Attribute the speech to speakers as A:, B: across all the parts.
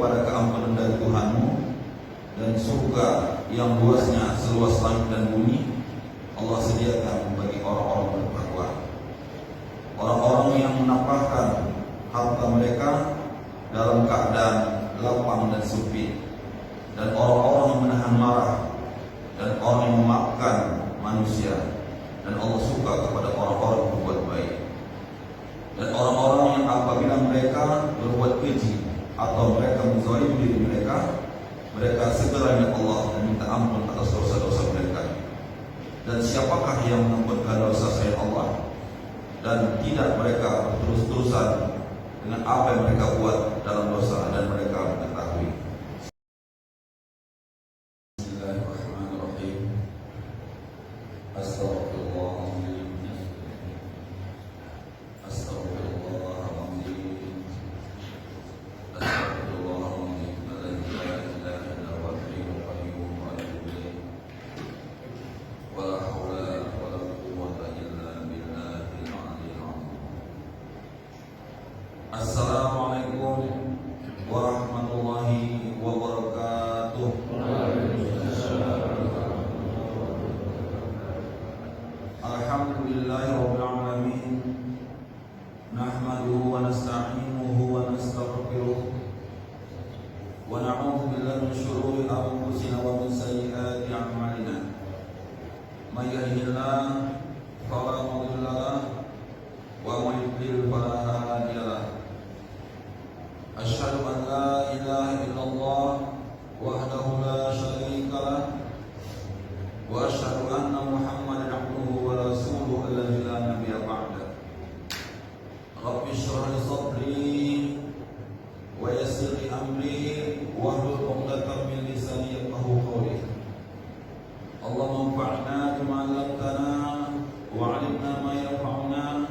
A: kepada keampunan dari Tuhanmu dan surga yang luasnya seluas langit dan bumi Allah sediakan bagi orang-orang bertakwa, orang-orang yang menafkahkan harta mereka dalam keadaan lapang dan sempit, dan orang-orang yang menahan marah, dan orang yang memaafkan manusia, dan Allah suka kepada orang-orang yang berbuat baik. Dan orang-orang yang apabila mereka berbuat keji atau mereka menzalimi diri mereka, mereka segera ingat Allah dan minta ampun atas dosa-dosa mereka. Dan siapakah yang mengampunkan dosa selain Allah? Dan tidak mereka terus-terusan dengan apa yang mereka buat dalam dosa dan mereka mengetahui. Bismillahirrahmanirrahim. Astagfirullahaladzim. Astagfirullahaladzim. Astagfirullahaladzim. La ilaha illa huwa al-hayyul qayyum wa atubu ilaih. Wala haula wala quwwata illa billahil aliyyil azim. Assalamualaikum warahmatullahi wabarakatuh. Alhamdulillahirabbil alamin. Nahmaduhu wa nasta'inuhu wa nastaghfiruh. Wa na'udzu billahi min shururi anfusina wa min sayyiati a'malina. May yahdihillahu fala mudilla lahu wa may yudlil fala hadiya lahu. Asyhadu an la ilaha illallah wahdahu la syarika lahu wa asyhadu anna Muhammadan abduhu wa rasuluhu alladzi la nabiyya ba'da. Rabbi shrah li sadri wa yassir li amri wahlul 'uqdatam min lisani yafqahu qawli. Allahumma anfa'na bima 'allamtana wa 'allimna ma yanfa'una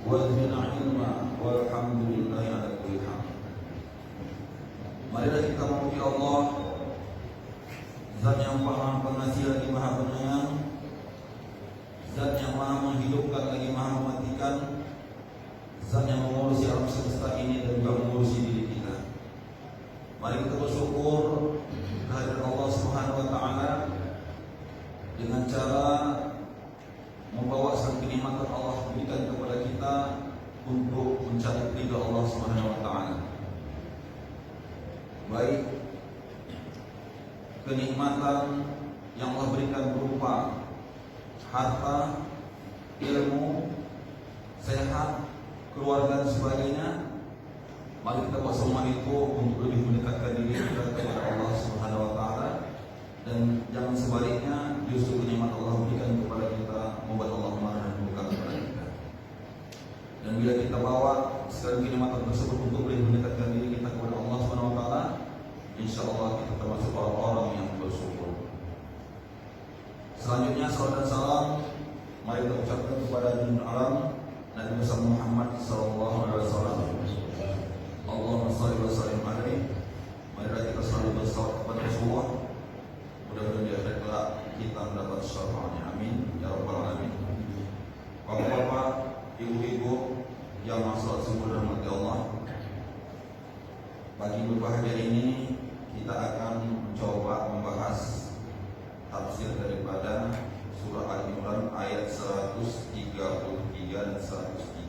A: wa zidna 'ilma walhamdulillahi 'ala kulli hal. Marilah kita memuji Allah, Zat yang Maha Pengasih lagi Maha Penyayang, Zat yang Maha menghidupkan lagi Maha mematikan, Zat yang mengurusi alam semesta ini dan juga mengurusi diri kita. Mari kita bersyukur kehadirat Allah Subhanahu wa taala dengan cara membawa sang kenikmatan Allah berikan kepada kita untuk mencari ridha Allah Subhanahu wa taala. Baik kenikmatan yang Allah berikan berupa harta, ilmu, sehat, keluarga dan sebagainya. Mari kita buat semua itu untuk lebih mendekatkan diri kita kepada Allah Subhanahu wa taala, dan jangan sebaliknya justru kenikmatan Allah berikan kepada kita membuat Allah marah dan murka kepada kita. Dan bila kita bawa segala kenikmatan tersebut untuk lebih mendekatkan diri kita kepada Allah Subhanahu wa taala, insyaallah kita termasuk orang-orang yang bersyukur. Selanjutnya salam dan salam mari kita ucapkan kepada Junjungan Alam Nabi Muhammad sallallahu alaihi wasallam. Allahumma shalli wa sallim alaihi. Mari kita selalu bersalawat kepada Rasulullah. Mudah-mudahan di akhirat kelak kita mendapat syafaatnya. Amin ya rabbal alamin. Bapak-bapak, ibu-ibu yang masalah sungguh rahmati Allah, pagi berbahagia ini kita akan mencoba membahas tafsir daripada surah Al-Imran ayat 133 dan 135.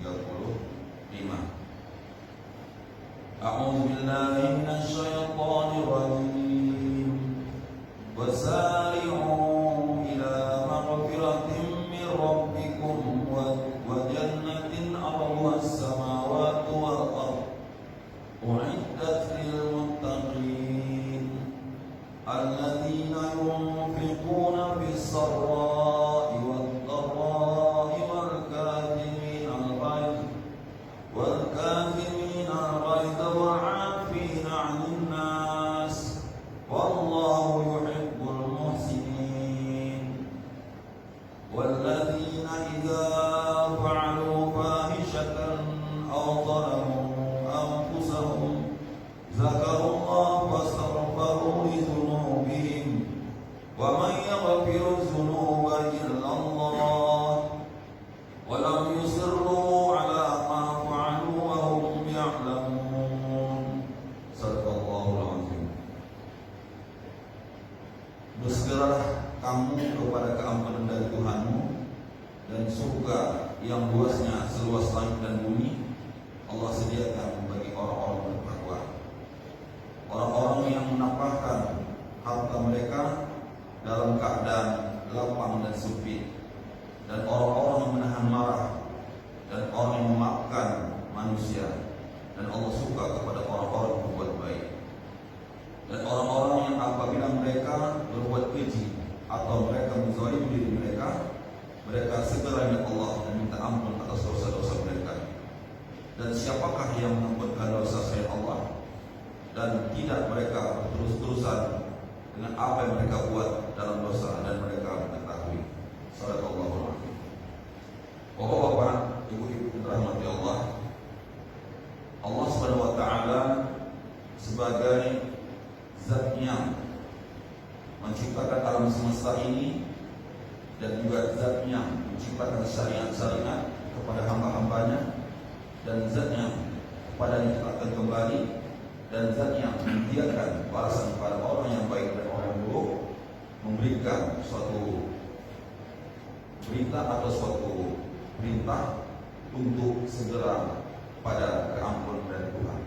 A: A'udzu billahi minasy syaithanir rajim. Wasari'u ila maghfiratin min rabbikum wa jannatin 'arduha as-samawati wal ardh u'iddat lil muttaqin alladzina yunfiquna fis sarra'i wad dharra'i wal kadhimina al-ghayza wal 'afina 'anil nas wallahu yuhibbul muhsinin walladzina idza fa'alu fahishatan aw zalamu anfusahum zakarullah fastaghfiru li dhunubihim wa man yaghfiru dhunuba illa Bersegeralah kamu kepada keampunan dari Tuhanmu dan surga yang luasnya seluas langit dan bumi Allah sediakan bagi orang-orang bertakwa. Orang-orang yang menafkahkan harta mereka dalam keadaan lapang dan sempit, dan orang-orang yang menahan marah, dan orang yang memaafkan manusia, dan Allah suka kepada orang-orang yang berbuat baik. Dan orang-orang yang apabila mereka berbuat keji atau mereka menzalimi diri mereka, mereka segera ingat Allah dan minta ampun atas dosa-dosa mereka. Dan siapakah yang mengampunkan dosa selain Allah? Dan tidak mereka terus-terusan dengan apa yang mereka buat dalam dosa dan mereka mengetahui. Shadaqallahul adzim. Bapak-bapak, ibu-ibu dirahmati Allah, Allah Subhanahu wa taala sebagai zat yang menciptakan alam semesta ini dan juga zat yang menciptakan syariat-syariat kepada hamba-hambanya, dan zat yang kepadanya kita akan kembali, dan zat yang menyediakan balasan kepada orang yang baik dan orang yang buruk, memberikan suatu berita atau suatu perintah untuk segera pada keampunan dari Tuhan.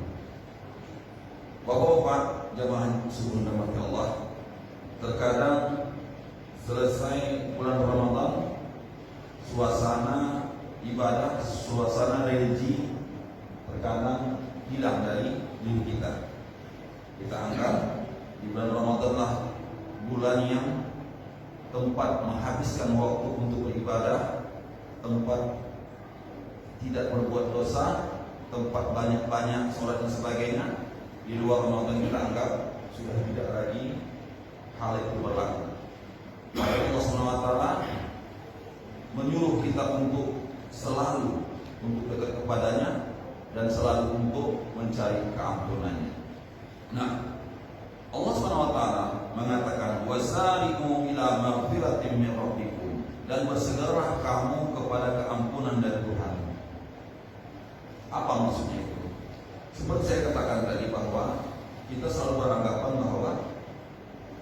A: Bapak-bapak jamaah sebelum dirahmati Allah, terkadang selesai bulan Ramadan, suasana ibadah, suasana religi terkadang hilang dari diri kita. Kita anggap di bulan Ramadan lah bulan yang tempat menghabiskan waktu untuk beribadah, tempat tidak berbuat dosa, tempat banyak-banyak sholat dan sebagainya. Di luar Ramadan kita anggap sudah tidak lagi hal itu berlaku. Maka Allah SWT menyuruh kita untuk selalu untuk dekat kepadanya dan selalu untuk mencari keampunannya. Nah, Allah SWT mengatakan wasari'u ila maghfiratin min rabbikum, dan bersegeralah kamu kepada keampunan dari Tuhan. Apa maksudnya itu? Seperti saya katakan tadi bahwa kita selalu beranggapan bahwa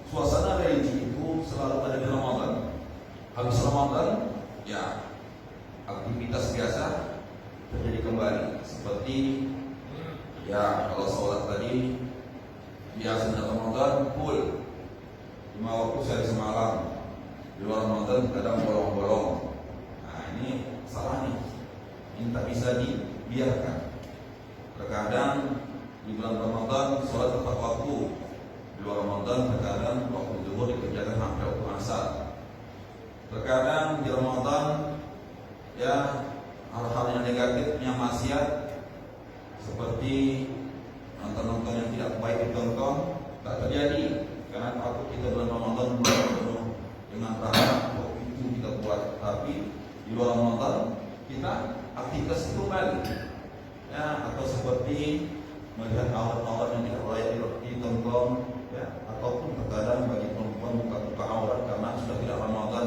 A: suasana religi itu selalu ada di Ramadan. Habis Ramadan, ya aktivitas biasa terjadi kembali. Seperti ya kalau sholat tadi biasanya Ramadan full 5 waktu sehari semalam. Di luar Ramadan kadang bolong-bolong. Nah ini salah nih. Ini tak bisa dibiarkan. Terkadang di bulan Ramadan sholat tepat waktu. Di luar Ramadan terkadang waktu zuhur dikerjakan sampai waktu asar. Terkadang di Ramadan ya hal-hal yang negatif, yang maksiat, seperti nonton-nonton yang tidak baik ditonton, tak terjadi. Karena takut kita bulan Ramadan penuh dengan rahmat, itu kita buat. Tapi di luar Ramadan kita aktivitas itu kembali. Ya, atau seperti melihat aurat-aurat yang tidak layak ditonton, ya, ataupun terkadang bagi perempuan buka-buka aurat karena sudah tidak Ramadan.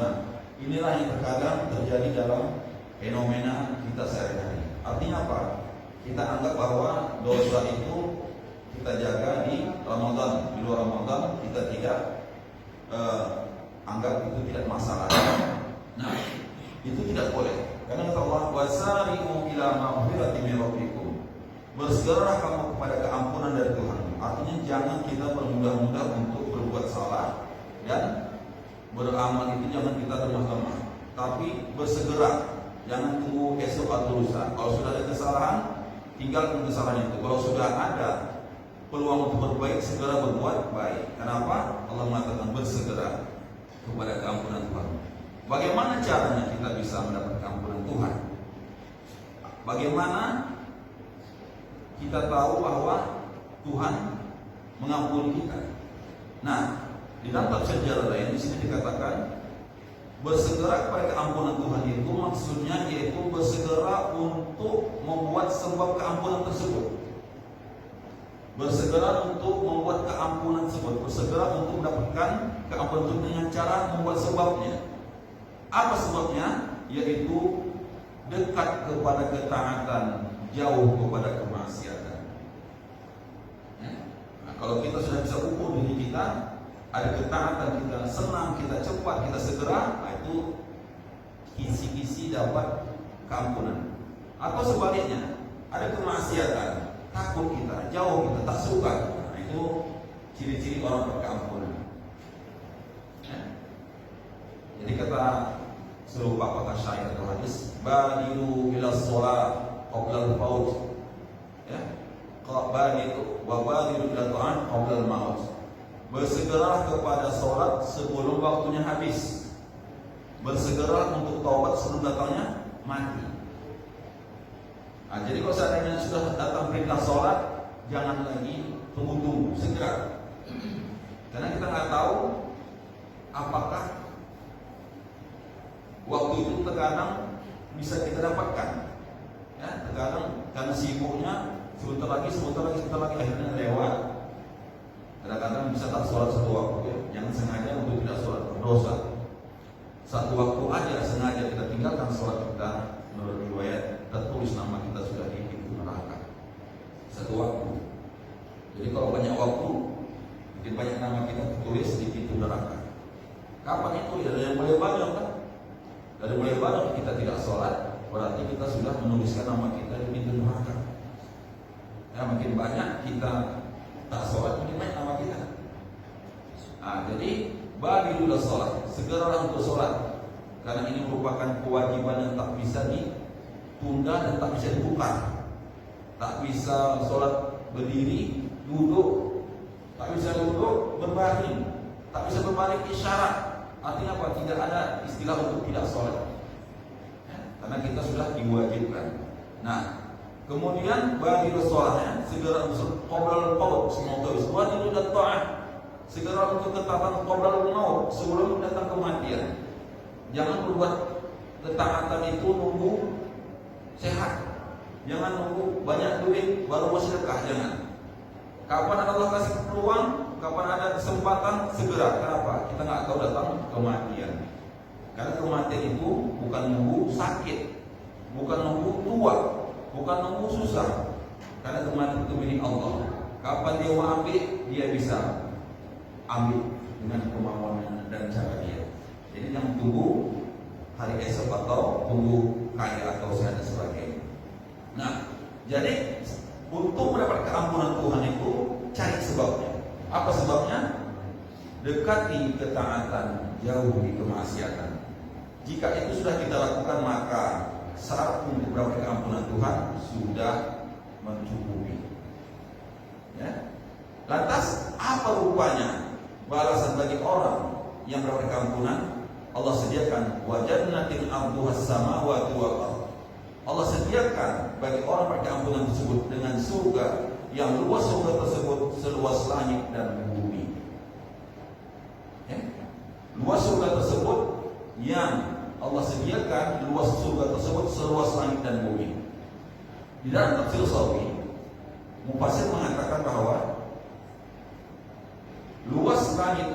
A: Inilah yang terkadang terjadi dalam fenomena kita sehari-hari. Artinya apa? Kita anggap bahwa dosa itu kita jaga di Ramadan, di luar Ramadan kita tidak anggap itu tidak masalah. Nah, itu tidak boleh. Karena kata Allah, wasari'u ila maghfiratin min rabbikum. Bersegeralah kamu kepada keampunan dari Tuhan. Artinya jangan kita bermudah-mudah untuk berbuat salah, dan beramal itu jangan kita lemah-lemah, tapi bersegera. Jangan tunggu esok atau lusa. Kalau sudah ada kesalahan, tinggalkan kesalahan itu. Kalau sudah ada peluang untuk berbaik, segera berbuat baik. Kenapa? Allah mengatakan bersegera kepada keampunan Tuhan. Bagaimana caranya kita bisa mendapat keampunan Tuhan? Bagaimana kita tahu bahwa Tuhan mengampuni kita? Nah, di dalam tafsir jalan lain di sini dikatakan bersegera kepada keampunan Tuhan itu maksudnya yaitu bersegera untuk membuat sebab keampunan tersebut. Bersegera untuk membuat keampunan tersebut, bersegera untuk mendapatkan keampunan dengan cara membuat sebabnya. Apa sebabnya? Yaitu dekat kepada ketaatan, jauh kepada kemaksiatan. Ya? Nah, kalau kita sudah bisa ukur diri kita, ada ketaatan, kita senang, kita cepat, kita segera, nah itu kisi-kisi dapat keampunan. Atau sebaliknya, ada kemaksiatan, takut kita, jauh kita, tak suka, nah itu ciri-ciri orang berkeampunan. Jadi kata serupa kata syair atau hadis, badiru ila sholat qabla al-maut, ya, badiru wa badiru ila ta'an qabla al-maut. Bersegeralah kepada sholat sebelum waktunya habis. Bersegeralah untuk taubat sebelum datangnya mati. Nah, jadi kalau seandainya sudah datang perintah sholat, jangan lagi tunggu-tunggu, segera. Karena kita nggak tahu apakah waktu itu terkadang bisa kita dapatkan. Ya, terkadang karena sibuknya sebentar lagi akhirnya lewat. Kadang-kadang bisa tak sholat satu waktu, ya. Jangan sengaja untuk tidak sholat, berdosa. Satu waktu aja sengaja kita tinggalkan sholat kita, menurut riwayat tertulis nama kita sudah di pintu neraka. Satu waktu. Jadi kalau banyak waktu, mungkin banyak nama kita tertulis di pintu neraka. Kapan itu? Ya, dari yang mulai banyak kan? Dari mulai banyak kita tidak sholat, berarti kita sudah menuliskan nama kita di pintu neraka. Ya, makin banyak kita tak sholat, makin banyak nama kita. Nah, jadi badirulah sholat, segeralah untuk sholat, karena ini merupakan kewajiban yang tak bisa ditunda dan tak bisa dibuka. Tak bisa sholat berdiri, duduk, tak bisa duduk berbaring, tak bisa berbaring isyarat. Artinya apa? Tidak ada istilah untuk tidak sholat, ya, karena kita sudah diwajibkan. Nah, kemudian badiru sholatnya segera untuk qoblal maut, badiru dan ta'ah, segera untuk ketaatan qoblal maut, sebelum datang kematian. Jangan berbuat ketaatan itu nunggu sehat, jangan nunggu banyak duit baru mau sedekah, jangan. Kapan Allah kasih peluang, kapan ada kesempatan, segera. Kenapa? Kita nggak tahu datang kematian. Karena kematian itu bukan nunggu sakit, bukan nunggu tua, bukan nunggu susah. Karena kematian itu milik Allah. Kapan dia mau ambil, dia bisa ambil dengan kemauan dan cara dia. Jadi jangan tunggu hari esok atau tunggu kaya atau sehat dan sebagainya. Nah, jadi untuk mendapat keampunan Tuhan itu cari sebabnya. Apa sebabnya? Dekati ketaatan, jauhi kemaksiatan. Jika itu sudah kita lakukan, maka syarat untuk mendapat keampunan Tuhan sudah mencukupi. Ya. Lantas apa rupanya balasan bagi orang yang mendapat keampunan? Allah sediakan wa jannatin 'arduhas samawati wal ardh. Allah sediakan bagi orang berkeampunan tersebut dengan surga yang luas surga tersebut seluas langit dan bumi. Ya. Luas surga tersebut yang Allah sediakan, luas surga tersebut seluas langit dan bumi. Di dalam tafsir Sawi, mufassir mengatakan bahwa luas langit,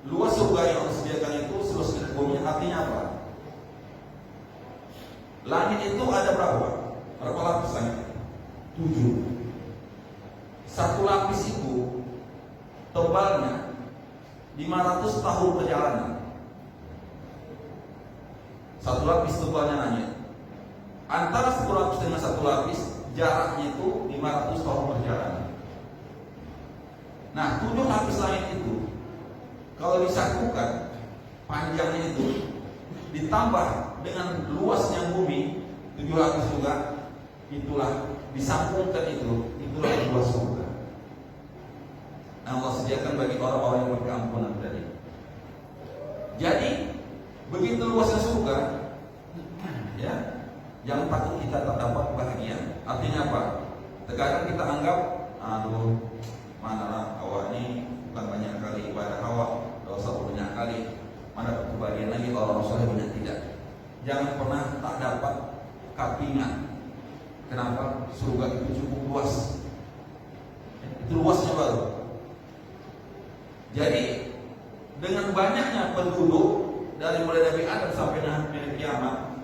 A: luas surga yang Allah sediakan itu seluas langit dan bumi, artinya apa? Langit itu ada berapa? Berapa lapis langit? 7. Satu lapis itu tebalnya 500 tahun perjalanan. Satu lapis tebalnya langit. Antara satu lapis dengan satu lapis jaraknya itu 500 tahun perjalanan. Nah, 7 lapis langit itu kalau disatukan panjangnya itu ditambah dengan luasnya bumi 7 lapis juga, itulah disambungkan itulah luas surga. Nah, Allah sediakan bagi orang-orang yang berkeampunan tadi. Jadi begitu luasnya surga, ya, jangan takut kita tak dapat bahagia. Artinya apa? Terkadang kita anggap, aduh, mana awak ini bukan banyak kali ibadah awak, dosa banyak kali, mana kebahagiaan lagi orang soleh banyak. Tidak. Jangan pernah tak dapat kapingan. Kenapa? Surga itu cukup luas. Itu luasnya baru. Jadi dengan banyaknya penduduk dari mulai Nabi Adam sampai hari kiamat,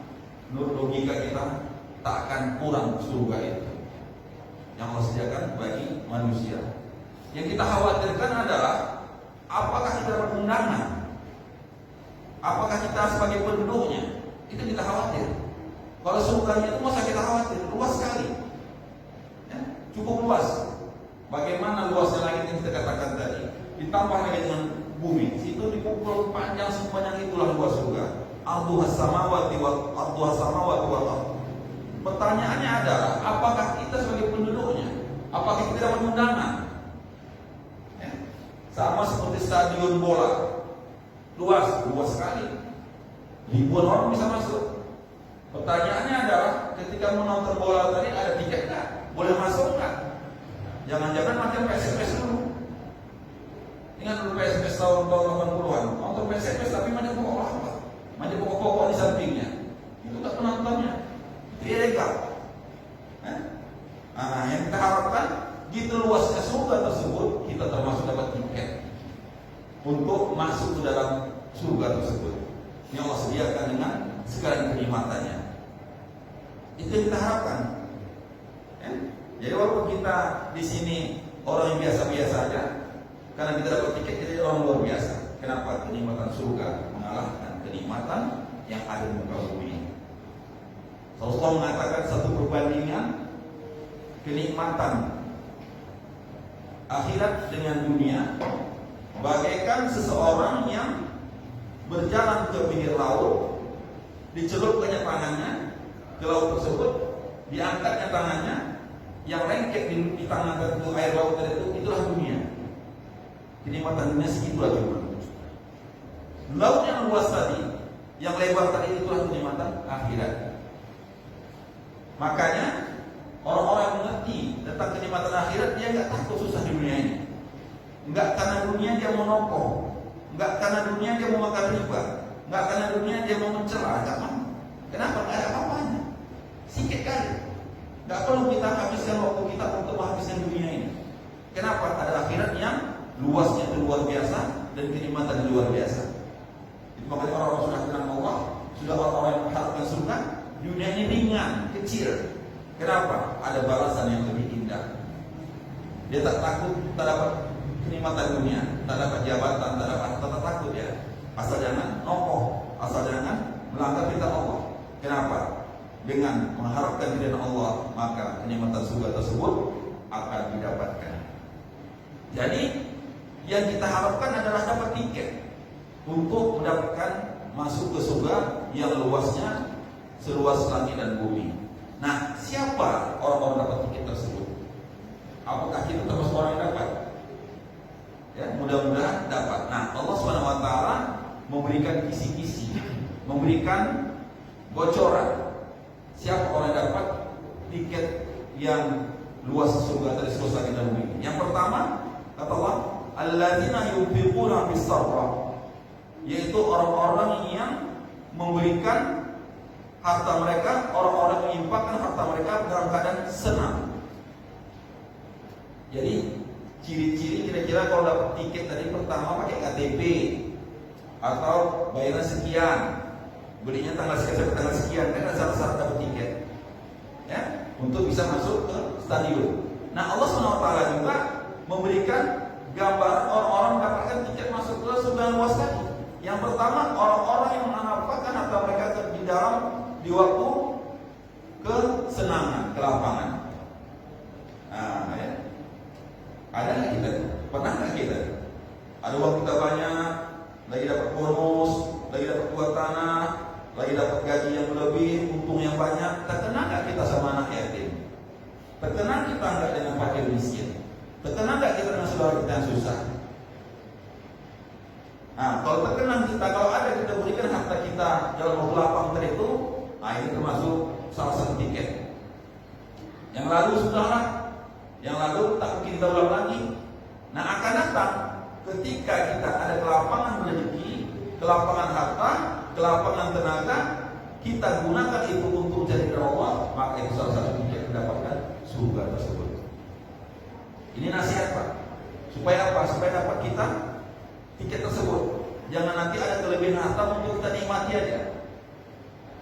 A: menurut logika kita tak akan kurang surga itu yang Allah sediakan bagi manusia. Yang kita khawatirkan adalah apakah kita dapat undangan? Apakah kita sebagai penduduknya? Itu kita khawatir. Kalau surganya itu masa kita khawatir? Luas sekali, ya, cukup luas. Bagaimana luasnya langit yang kita katakan tadi, ditambah lagi dengan bumi, itu dipukul panjang sepanjang itulah luas surga. Arduhas samawati wal ardh. Pertanyaannya adalah, apakah kita sebagai penduduknya? Apakah kita dapat undangan? Ya. Sama seperti stadion bola, luas sekali, ribuan orang bisa masuk. Pertanyaannya adalah, ketika menonton bola tadi ada tiket nggak? Boleh masuk nggak? Jangan-jangan macam PSMS dulu. Ingat dulu PSMS tahun 80-an, nonton PSMS tapi macam pokok-pokok, macam pokok-pokok di sampingnya. Itu nggak penontonnya, itu ilegal. Nah, yang kita harapkan gitu luasnya surga tersebut, kita termasuk dapat tiket untuk masuk ke dalam surga tersebut yang Allah sediakan dengan segala kenikmatannya. Itu yang kita harapkan. Ya? Jadi walaupun kita di sini orang yang biasa-biasa aja, karena kita dapat tiket kita orang luar biasa. Kenapa? Kenikmatan surga mengalahkan kenikmatan yang ada di muka bumi. Rasulullah mengatakan satu perbandingan kenikmatan akhirat dengan dunia bagaikan seseorang yang berjalan ke pinggir laut, dicelupkannya tangannya ke laut tersebut, diangkatnya tangannya, yang lengket di tangan itu air laut itu, itulah dunia. Kenikmatan dunia segitulah cuma. Laut yang luas tadi, yang lebar tadi, itulah kenikmatan akhirat. Makanya orang-orang yang mengerti tentang kenikmatan akhirat, dia nggak takut susah di dunia ini. Nggak karena dunia dia mau nongkrong, nggak karena dunia dia mau makan riba, nggak karena dunia dia mau mencela, nggak mau. Kenapa? Nggak ada apa-apanya, sikit kali. Nggak perlu kita habiskan waktu kita untuk menghabiskan dunia ini. Kenapa? Ada akhirat yang luasnya itu luar biasa dan kenikmatan yang luar biasa. Itu makanya orang-orang sudah kenal Allah, sudah orang-orang yang mengharapkan surga, dunia ini ringan, kecil. Kenapa? Ada balasan yang lebih indah. Dia tak takut, tak dapat kenikmatan dunia, tak dapat jabatan, tak dapat, tak takut ya. Asal jangan nokoh, asal jangan melanggar perintah Allah. Kenapa? Dengan mengharapkan ridha Allah, maka kenikmatan surga tersebut akan didapatkan. Jadi yang kita harapkan adalah dapat tiket untuk mendapatkan masuk ke surga yang luasnya seluas langit dan bumi. Nah, siapa orang-orang dapat tiket tersebut? Apakah kita termasuk orang yang dapat? Ya, mudah-mudahan dapat. Nah, Allah SWT memberikan kisi-kisi, memberikan bocoran. Siapa orang yang dapat tiket yang luas surga dari seluas langit dan bumi? Yang pertama, kata Allah, alladzina yunfiquna bis-sarra, yaitu orang-orang yang memberikan harta mereka, orang-orang yang menginfakkan harta mereka dalam keadaan senang. Jadi ciri-ciri kira-kira kalau dapat tiket tadi, pertama pakai KTP atau bayaran sekian, belinya tanggal sekian sampai tanggal sekian, kan ada syarat-syarat dapat tiket, ya, untuk bisa masuk ke stadion. Nah, Allah SWT juga memberikan gambaran orang-orang mendapatkan tiket masuk ke surga luas tadi. Yang pertama, orang-orang yang mengamalkan harta mereka di dalam di waktu kesenangan, kelapangan. Nah, ya. Ada nggak kita? Pernah nggak kita? Ada uang kita banyak, lagi dapat bonus, lagi dapat buat tanah, lagi dapat gaji yang lebih, untung yang banyak. Terkena nggak kita sama anak yatim? Terkena kita nggak dengan fakir miskin? Terkena nggak kita dengan saudara kita yang susah? Nah, kalau terkena kita, kalau ada kita berikan harta kita dalam waktu lapang tadi itu, nah ini termasuk salah satu tiket. Yang lalu sudahlah, yang lalu tak mungkin kita ulang lagi. Nah, akan datang ketika kita ada kelapangan rezeki, kelapangan harta, kelapangan tenaga, kita gunakan itu untuk jadi Allah, maka itu salah satu tiket mendapatkan surga tersebut. Ini nasihat Pak. Supaya apa? Supaya dapat kita tiket tersebut. Jangan nanti ada kelebihan harta untuk kita nikmati aja.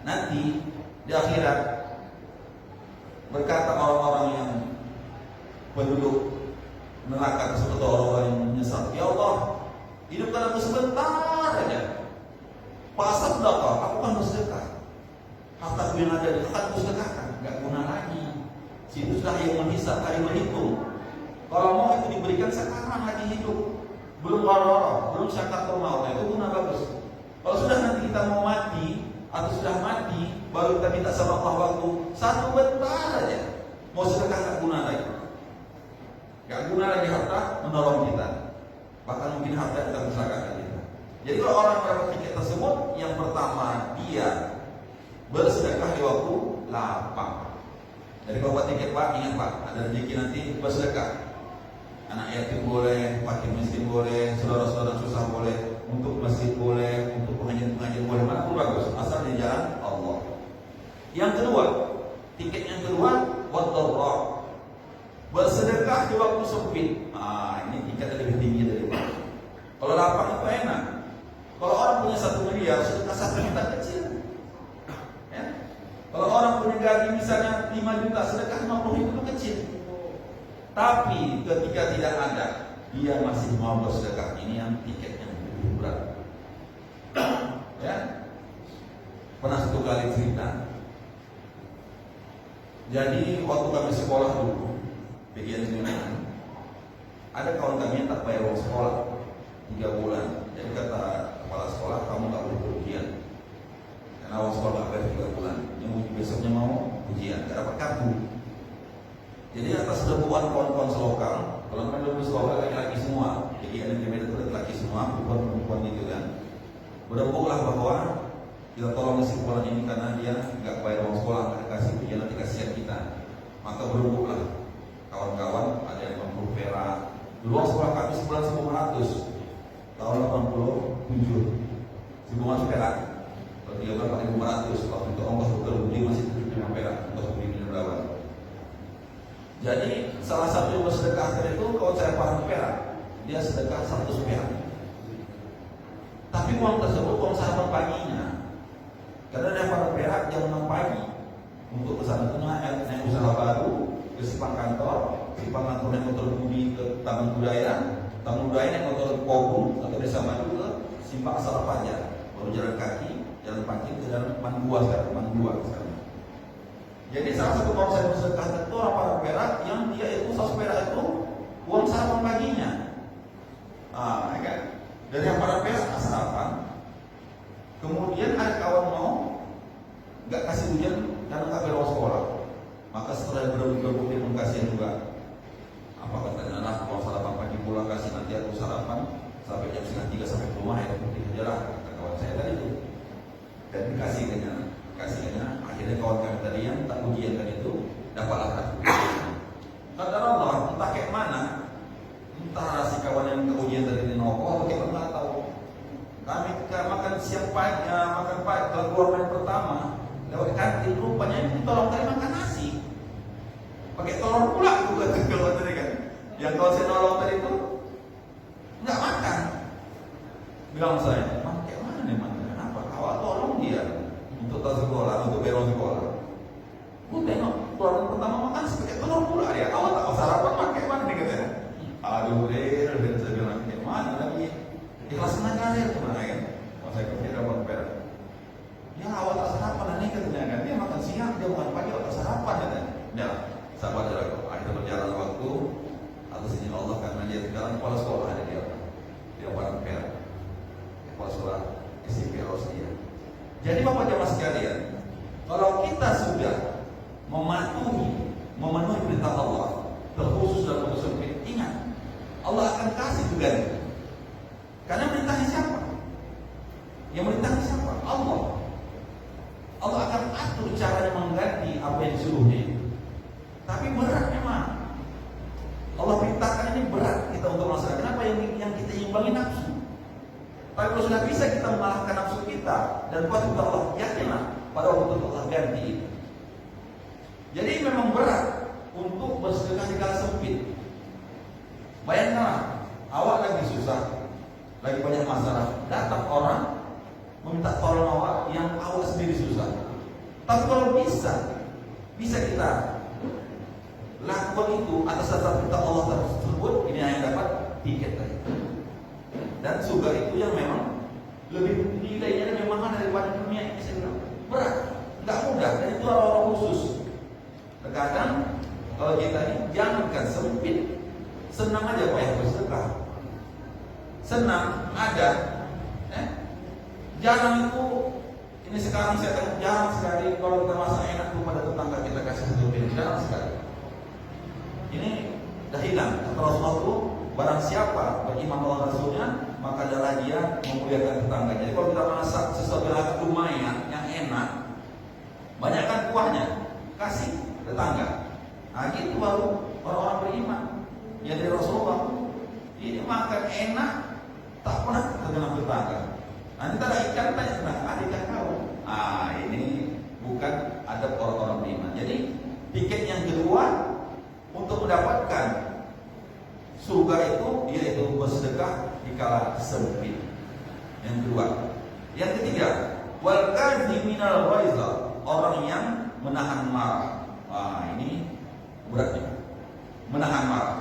A: Nanti di akhirat berkata orang-orang yang penduduk neraka tersebut, orang-orang yang menyesal, ya Allah, Hidup karena sebentar aja. Pasal sedekah, aku kan bersedekah. Harta yang ada di akan bersedekahkan, nggak guna lagi. Situ sudah yang menghisap, hari berhitung. Kalau mau itu diberikan sekarang lagi hidup, belum lorong, belum syakar maut, itu guna bagus. Kalau sudah nanti kita mau mati atau sudah mati, baru kita minta sama Allah waktu satu bentar aja. Mau sedekah nggak guna lagi, nggak guna lagi harta menolong kita. Bahkan mungkin harta yang akan mencelakakan kita. Jadi kalau orang mendapat tiket tersebut, yang pertama dia bersedekah di waktu lapang. Jadi kalau buat tiket Pak, ingat Pak, ada rezeki nanti bersedekah. Anak yatim boleh, fakir miskin boleh, saudara-saudara susah boleh, untuk masjid boleh, untuk pengajian-pengajian boleh, mana pun bagus, asal di jalan Allah. Yang kedua, tiket yang kedua, waddarra, bersedekah di waktu sempit. Ini tiket lebih tinggi dari itu. Kalau lapang itu enak. Kalau orang punya 1 miliar, sedekah 1 juta kecil. Ya? Kalau orang punya gaji misalnya 5 juta, sedekah 50 ribu itu kecil. Tapi ketika tidak ada, dia masih mau bersedekah. Ini yang tiket yang lebih berat. Ya, pernah satu kali cerita. Jadi waktu kami sekolah dulu, bagian Indonesia, ada kawan kami yang tak bayar uang sekolah 3 bulan. Jadi kata kepala sekolah, kamu tak boleh ujian karena uang sekolah tak bayar 3 bulan. Yang besoknya mau ujian, tak dapat kartu. Jadi atas debuan kawan-kawan selokal, kalau kami dulu sekolah laki-laki semua, jadi ada itu laki-laki semua, perempuan gitu kan. Berdebuklah bahwa kita tolong isi sekolah ini karena dia nggak bayar uang sekolah, nggak dikasih ujian, nanti kasihan kita. Maka berdebuklah kawan-kawan, ada yang 50 perak. Dulu uang sekolah kami sebulan 1.500, tahun 87, 1.500 perak. Kalau 3.500, waktu itu ongkos betul beli masih 75 perak untuk beli minum lawan. Jadi salah satu yang bersedekah itu kalau saya paham perak, dia sedekah 100 perak. Tapi uang tersebut uang sarapan paginya. Karena dia pada perak jam 6 pagi untuk kesana itu naik usaha baru ke simpang kantor naik motor budi ke Taman Budaya naik motor ke Pogung atau Desa Maju ke simpang Asal Pajar, baru jalan kaki, jalan pancing ke jalan Mandua sekarang. Jadi salah satu kawan saya bersedekah itu orang pada perak yang dia itu 100 perak itu uang sarapan paginya. Ya kan? Dari yang pada perak sarapan. Kemudian ada kawan mau nggak kasih ujian karena nggak bayar sekolah. Maka setelah berebut dia pun kasihan juga. Apa katanya, nah uang sarapan pagi pula kasih, nanti aku sarapan sampai jam 2:30 sampai ke rumah ya, putih aja lah kata kawan saya tadi itu. Dan dikasihnya. Akhirnya kawan kami tadi yang tak ujian tadi itu dapatlah kartu. Kata Allah, entah kayak mana, entah si kawan yang ujian tadi ini nopo, kita nggak tahu. Kami makan siang pagi, makan pagi, kalau keluar main pertama, lewat kantin rupanya ini tolong tadi makan nasi, pakai telur pula juga kalau tadi kan. Yang kalau saya nolong tadi itu nggak makan, bilang saya, kayak mana nih makan? Kenapa? Awak tolong dia. Untuk tas sekolah, untuk bayar sekolah. Gue tengok keluaran pertama makan sebagai telur pula dia. Awal tak sarapan pakai mana nih katanya. Aduh deh, saya bilang kayak mana lagi? Ikhlas senang ya kemana kan? Kalau saya kerja dapat perak. Ya awal tak sarapan nih katanya kan. Dia makan siang, dia makan pagi, awal tak sarapan katanya. Ya, sabar jalan. Akhirnya berjalan waktu. Atas izin Allah karena dia sekarang kepala sekolah ada dia. Dia dapat perak. Kepala sekolah SMP Rosia. Jadi Bapak Jemaah sekalian, kalau kita sudah memenuhi perintah Allah, terkhusus dalam waktu sempit, ingat, Allah akan kasih juga. Karena perintahnya siapa? Yang perintahnya siapa? Allah. Allah akan atur caranya mengganti apa yang disuruhnya. Tapi berat memang. Allah perintahkan ini berat kita untuk melaksanakan. Kenapa yang kita imbangi nafsu? Tapi kalau sudah bisa kita mengalahkan nafsu kita dan kuat kepada Allah, yakinlah pada waktu itu Allah ganti itu. Jadi memang berat untuk bersedekah di kala sempit. Bayangkanlah, awak lagi susah, lagi banyak masalah, datang orang meminta tolong awak yang awak sendiri susah. Tapi kalau bisa kita lakukan itu atas dasar perintah Allah tersebut, ini yang dapat tiket tadi. Dan surga itu yang memang lebih nilainya lebih mahal daripada dunia ini. Saya bilang berat, nggak mudah, dan itu orang khusus. Terkadang kalau kita ini jangankan sempit, senang aja Pak yang bersedekah. Senang ada, jarang itu. Ini sekarang saya tengok jarang sekali kalau kita masak enak kepada tetangga kita kasih satu piring, jarang sekali. Ini dah hilang. Kata Rasulullah itu, barang siapa beriman Allah Rasulnya, maka adalah dia memuliakan tetangga. Jadi kalau kita masak sesuatu yang agak lumayan, yang enak, banyakkan kuahnya, kasih tetangga. Nah gitu baru orang-orang beriman. Ya dari Rasulullah, ini makan enak, tak pernah terkena tetangga. Nanti tak ada ikan, tanya tentang ada ikan kau. Ini bukan adab orang-orang beriman. Jadi tiket yang kedua untuk mendapatkan surga itu yaitu bersedekah di kala sempit. Yang kedua. Yang ketiga, wal kadhiminal ghaiza, orang yang menahan marah. Ini beratnya. Menahan marah.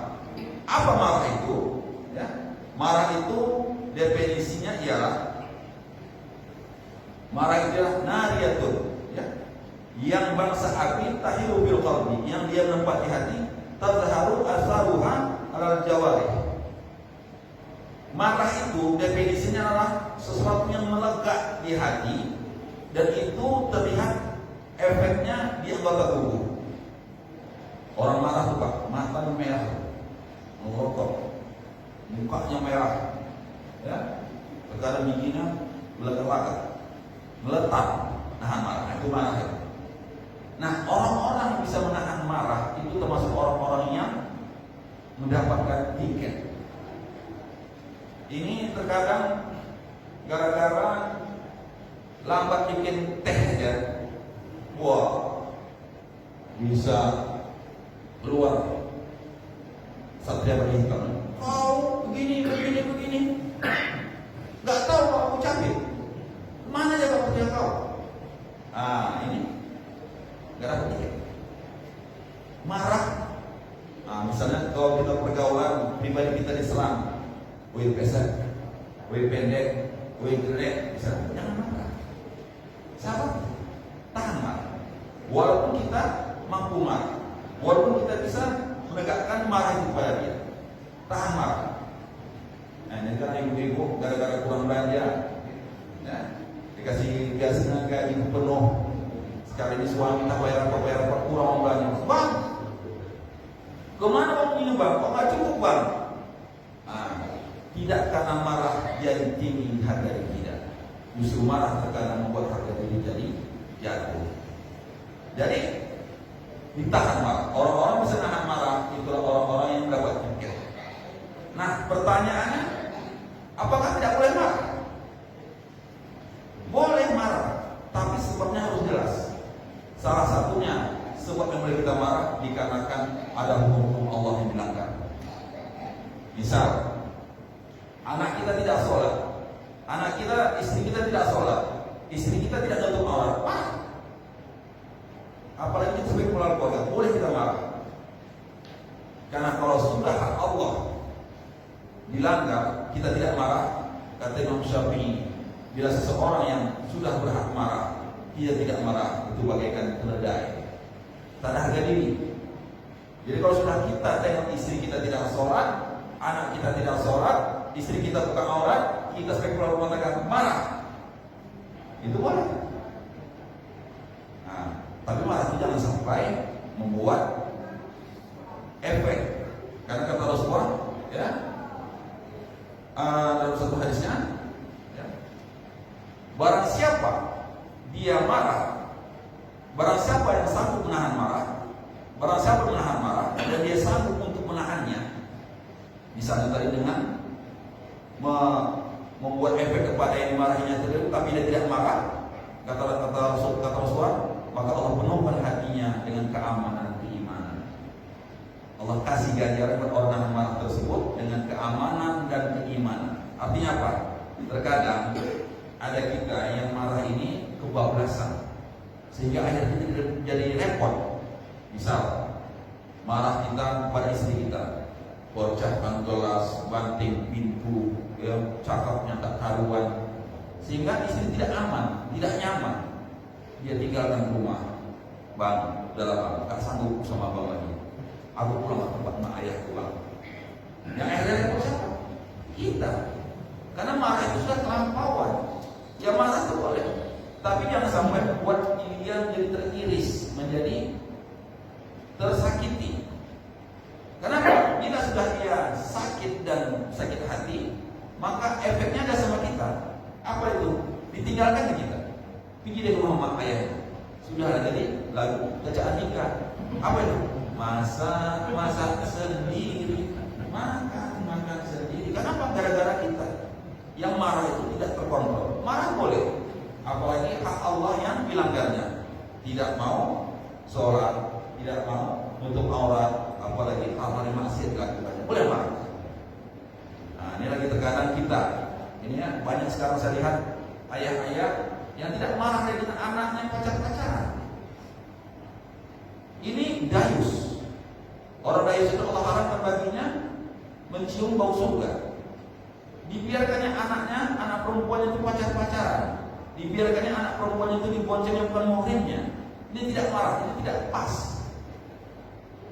A: Apa marah itu? Ya. Marah itu definisinya ialah marah itu adalah nariyatun, ya, yang bangsa api tahiru bil qalbi, yang dia menempati hati, tazharu asaruha alal jawarih. Marah itu definisinya adalah sesuatu yang melekat di hati dan itu terlihat efeknya di anggota tubuh. Orang marah tuh Pak, matanya merah, melotot, mukanya merah, ya, terkadang giginya melekat-lekat, meletak, nahan marah. Itu marah ya. Nah, orang-orang yang bisa menahan marah itu termasuk orang-orang yang mendapatkan tiket. Ini terkadang gara-gara lambat bikin teh aja, wah, bisa keluar Satria Berhitam. Kau begini, nggak tahu kalau aku capek. Mana dia kerja kau? Ini nggak dapat tiket. Marah. Misalnya kalau kita pergaulan pribadi kita di Islam, wih pesat, wih pendek, wih jelek, misalnya jangan marah. Sahabat, tahan marah. Walaupun kita mampu marah, walaupun kita bisa menegakkan marah itu kepada dia, tahan marah. Nah, ini kan ibu-ibu gara-gara kurang belanja, ya, dikasih biasanya gaji penuh, sekali ini suami tak bayar apa kurang belanja. Bang, kemana kamu ini bang? Kok nggak cukup bang? Tidak karena marah jadi tinggi harga diri tidak, justru marah terkadang membuat harga diri jadi jatuh. Jadi ditahan marah. Orang-orang bisa nahan marah, itulah orang-orang yang mendapat tiket. Nah, pertanyaannya, apakah tidak boleh marah? Boleh marah, tapi sebabnya harus jelas. Salah satunya sebab yang boleh kita marah dikarenakan ada hukum Allah yang dilanggar. Misal, anak kita tidak sholat, istri kita tidak sholat, istri kita tidak tutup aurat, apalagi kita sebagai kepala keluarga, boleh kita marah. Karena kalau sudah hak Allah dilanggar, kita tidak marah. Kata Imam Syafi'i, bila seseorang yang sudah berhak marah, dia tidak marah, itu bagaikan keledai, tak ada harga diri. Jadi kalau sudah kita tengok istri kita tidak sholat, anak kita tidak sholat, istri kita buka aurat, kita sebagai kepala rumah tangga marah, itu boleh. Tapi marah itu jangan sampai membuat efek. Karena kata Rasulullah, ya, dalam satu hadisnya, ya, barang siapa dia marah, barang siapa yang sanggup menahan marah, barang siapa menahan marah dan dia sanggup untuk menahannya, misalnya tadi dengan membuat efek kepada yang dimarahinya tertentu, tapi dia tidak marah, kata Rasulullah, maka Allah penuhkan hatinya dengan keamanan dan keimanan. Allah kasih ganjaran buat orang marah tersebut dengan keamanan dan keimanan. Artinya apa? Terkadang ada kita yang marah ini kebablasan, sehingga akhirnya jadi repot. Misal marah kita pada istri kita, bocahkan gelas, banting pintu, ya cakapnya tak karuan, sehingga istri tidak aman, tidak nyaman. Dia tinggalkan rumah, bang, udah lama gak sanggup sama abang lagi, aku pulang ke tempat mak ayah pulang. Yang akhirnya itu siapa? Kita. Karena marah itu sudah kelampauan. Ya marah itu boleh, tapi jangan sampai buat dia menjadi teriris, menjadi tersakiti. Kenapa? Bila sudah dia sakit dan sakit hati, maka efeknya ada sama kita. Apa itu? Ditinggalkan kita. Pergi dari rumah mak ayah. Sudah jadi lagu bacaan nikah. Apa itu? Masak sendiri, makan sendiri. Kenapa? Gara-gara kita. Yang marah itu tidak terkontrol. Marah boleh, apalagi hak Allah yang dilanggarnya. Tidak mau sholat, tidak mau nutup aurat, apalagi hal-hal yang maksiat dilakukannya. Boleh marah. Nah, ini lagi tekanan kita. Ini ya, banyak sekarang saya lihat ayah-ayah yang tidak marah dengan anaknya pacar-pacaran. Ini dayus. Orang dayus itu Allah haramkan baginya mencium bau surga. Dibiarkannya anaknya, anak perempuannya itu pacar-pacaran. Dibiarkannya anak perempuannya itu dibonceng yang bukan muhrimnya. Ini tidak marah, ini tidak pas.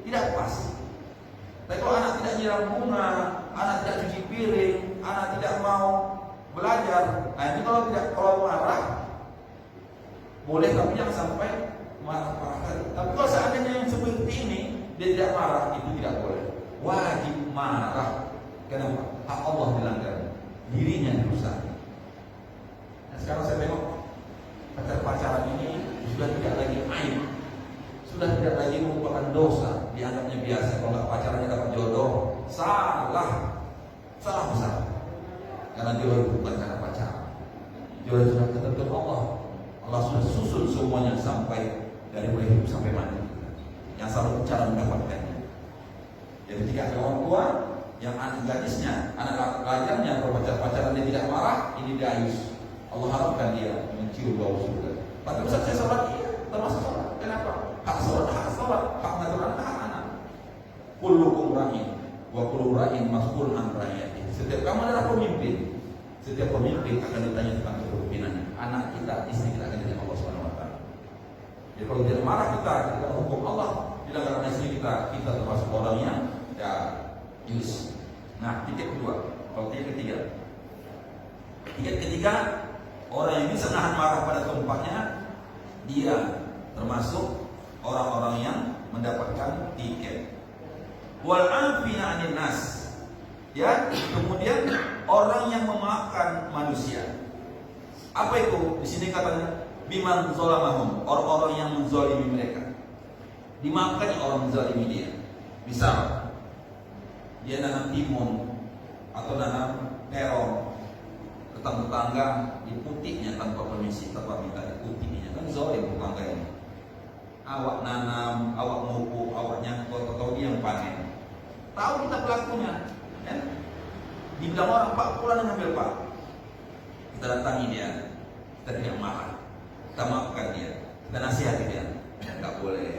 A: Tidak pas. Tapi kalau anak tidak nyiram bunga, anak tidak cuci piring, anak tidak mau belajar, nah ini kalau marah boleh, tapi jangan sampai marah-marah kali. Tapi kalau seandainya yang seperti ini dia tidak marah, itu tidak boleh. Wajib marah. Kenapa? Hak Allah dilanggar, dirinya dirusak. Nah, sekarang saya tengok pacar-pacaran ini sudah tidak lagi aib, sudah tidak lagi merupakan dosa, dianggapnya biasa. Kalau nggak pacarannya dapat jodoh, salah besar. Karena jodoh bukan karena pacaran, jodoh sudah ketentuan Allah. Allah sudah susun semuanya sampai dari mulai hidup sampai mati. Yang selalu cara mendapatkannya. Jadi jika ada orang tua yang anak gadisnya, anak pelajarnya berpacaran dia tidak marah, ini dayus. Allah harapkan dia mencium bau surga. Tapi Ustaz, saya sholat, iya, termasuk sholat. Kenapa? Hak sholat, hak ngaturan hak anak. Kullukum ra'in wa kullu ra'in mas'ulun an ra'iyati. Setiap kamu adalah pemimpin. Setiap pemimpin akan ditanya tentang kepemimpinannya. Anak kita, istri kita akan ditanya Allah Subhanahu wa taala. Jadi kalau tidak marah kita hukum Allah, dilanggar istri kita termasuk orang yang yus. Nah, titik kedua. Kalau titik ketiga, orang yang bisa nahan marah pada tempatnya, dia termasuk orang-orang yang mendapatkan tiket. Wal afina 'anil nas. Ya, kemudian orang yang memaafkan manusia. Apa itu? Di sini katanya biman zolamahum, orang-orang yang menzalimi mereka. Dimaafkan orang menzalimi dia. Misal dia nanam timun atau nanam terong, tetangga diputihnya tanpa permisi, tanpa minta diputihnya, kan zalim tetangga ini. Awak nanam, awak mupuk, awak nyangkut, atau dia yang panen. Tahu kita pelakunya, kan? Dibilang orang, Pak, pulang ngambil Pak. Kita datangi dia, kita tidak marah, kita maafkan dia, kita nasihati dia. Enggak boleh.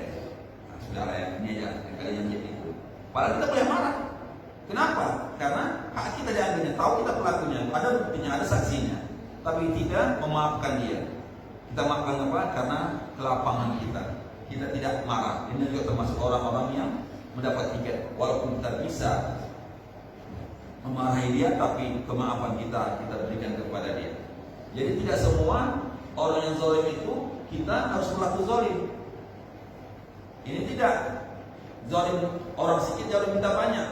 A: Nah, saudara yang ini aja, kalian jadi itu. Padahal kita boleh marah. Kenapa? Karena hak kita diambilnya, tahu kita pelakunya, ada buktinya, ada saksinya, tapi tidak memaafkan dia. Kita maafkan apa? Karena kelapangan kita. Kita tidak marah. Ini juga termasuk orang-orang yang mendapat tiket, walaupun kita bisa memarahi dia, tapi kemaafan kita berikan kepada dia. Jadi tidak semua orang yang zalim itu kita harus berlaku zalim. Ini tidak zalim orang sedikit, zalim kita banyak.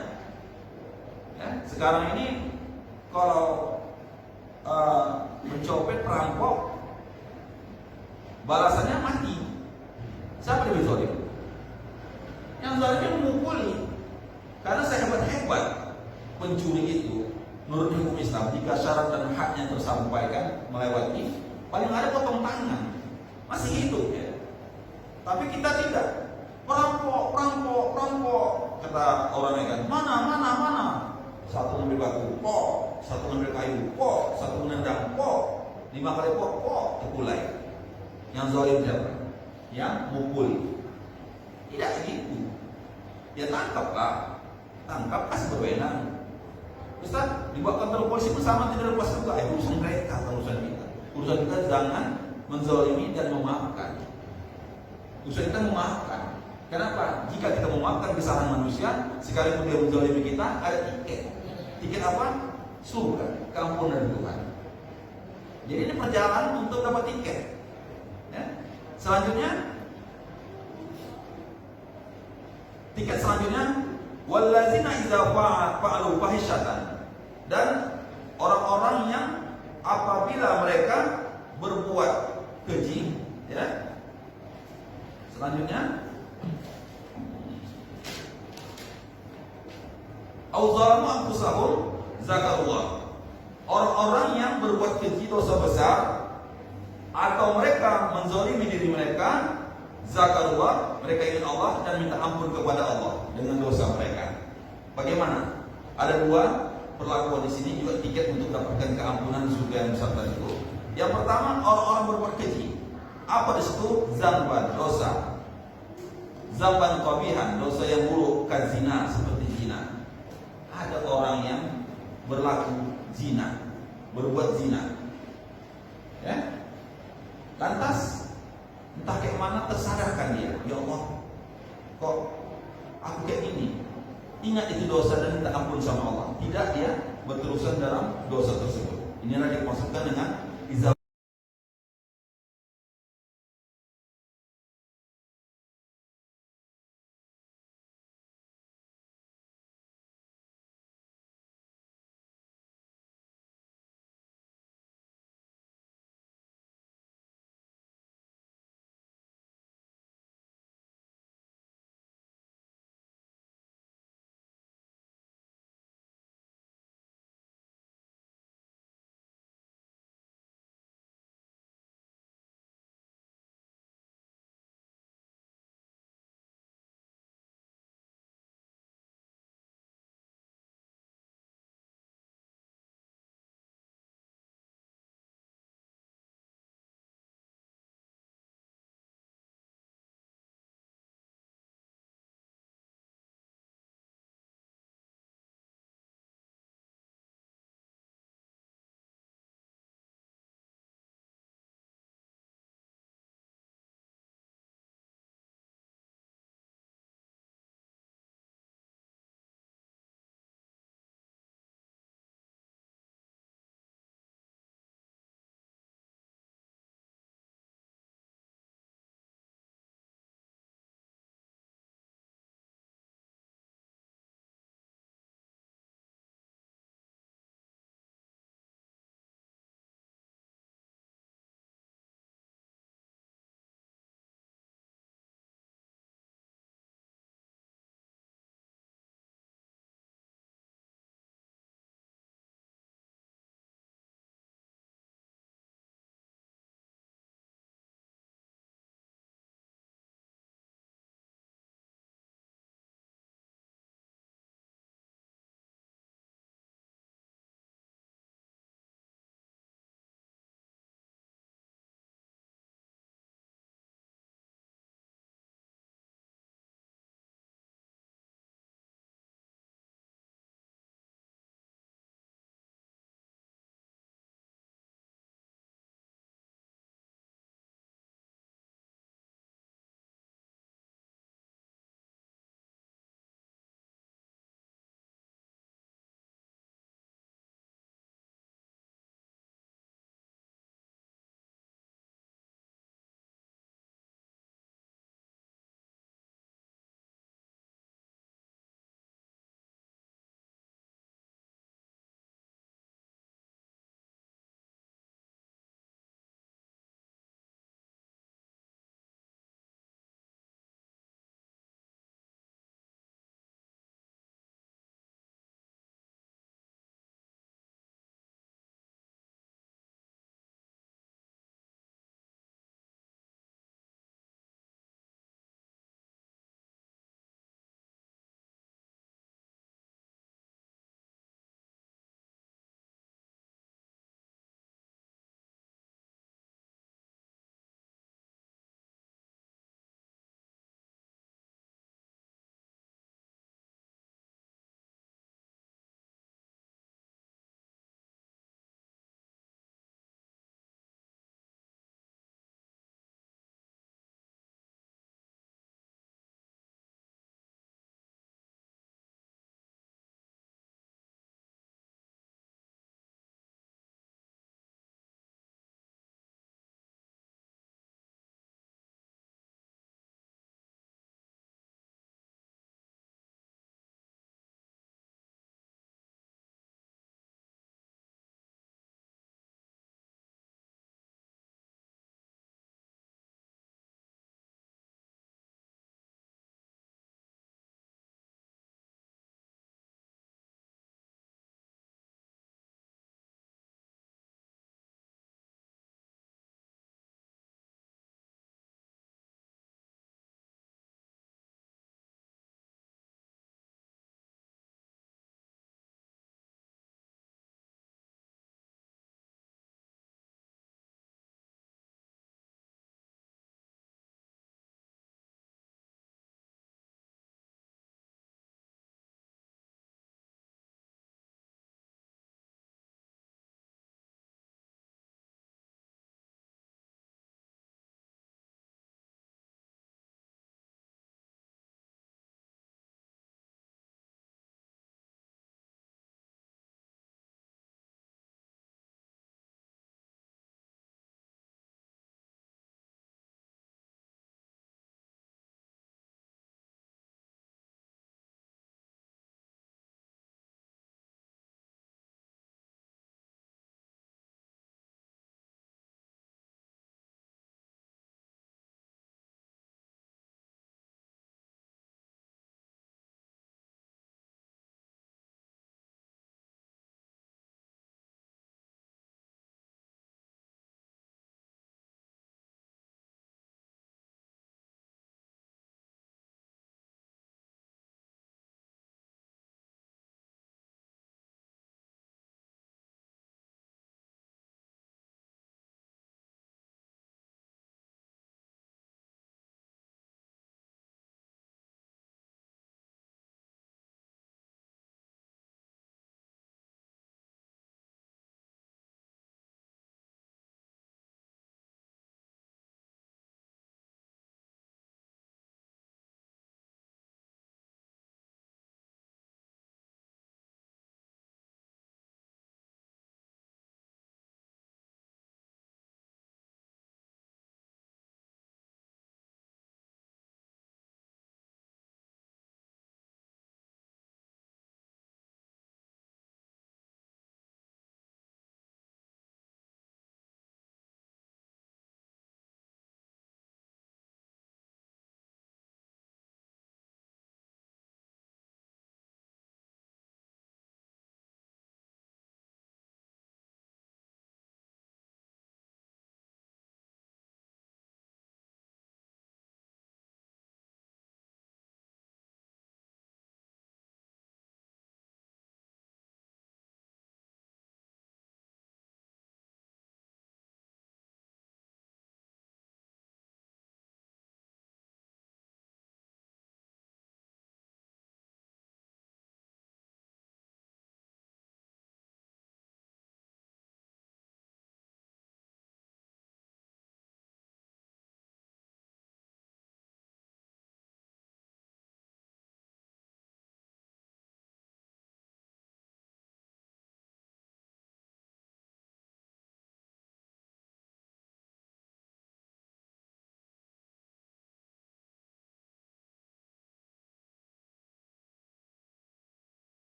A: Ya, sekarang ini kalau mencopet, perampok, balasannya mati. Siapa yang lebih zalim? Yang zalimnya memukuli. Karena saya hebat pencuri itu menurut hukum Islam, jika syarat dan haknya tersampaikan melewati, paling ada potong tangan, masih hidup ya. Tapi kita tidak. Perampok, kata orangnya kan, mana. Satu ngambil batu, satu ngambil kayu, satu menendang, 5 kali terkulai. Yang zalim siapa? Yang mukul. Tidak gitu. Ya tangkap kasih berwenang. Ustaz, dibawa kantor polisi pun sama, tidak lepas juga. Itu urusan mereka, urusan kita. Urusan kita jangan menzalimi dan memaafkan. Urusan kita memaafkan. Kenapa? Jika kita memaafkan kesalahan manusia, sekalipun dia menzalimi kita, ada tiket. Tiket apa? Surga, keampunan dari Tuhan. Jadi ini perjalanan untuk dapat tiket. Ya. Selanjutnya, tiket selanjutnya, wallazina idza fa'alu fahisyatan, dan orang-orang yang apabila mereka berbuat keji, ya. Selanjutnya, au zalamu anfusahum zakarullah. Orang-orang yang berbuat keji, dosa besar, atau mereka menzalimi diri mereka, zakarullah, mereka ingat Allah dan minta ampun kepada Allah dengan dosa mereka. Bagaimana? Ada dua perlakuan di sini, juga tiket untuk dapatkan keampunan surga yang besar itu. Yang pertama, orang-orang berbuat keji. Apa di situ? Zamban, dosa. Zamban qabihan, dosa yang buruk, kazina, seperti zina. Ada orang yang berlaku zina, berbuat zina, ya. Lantas entah kayak mana tersadarkan dia, ya Allah, kok aku kayak gini. Ingat itu dosa dan minta ampun sama Allah. Tidak, dia berterusan dalam dosa tersebut. Inilah dimaksudkan dengan idza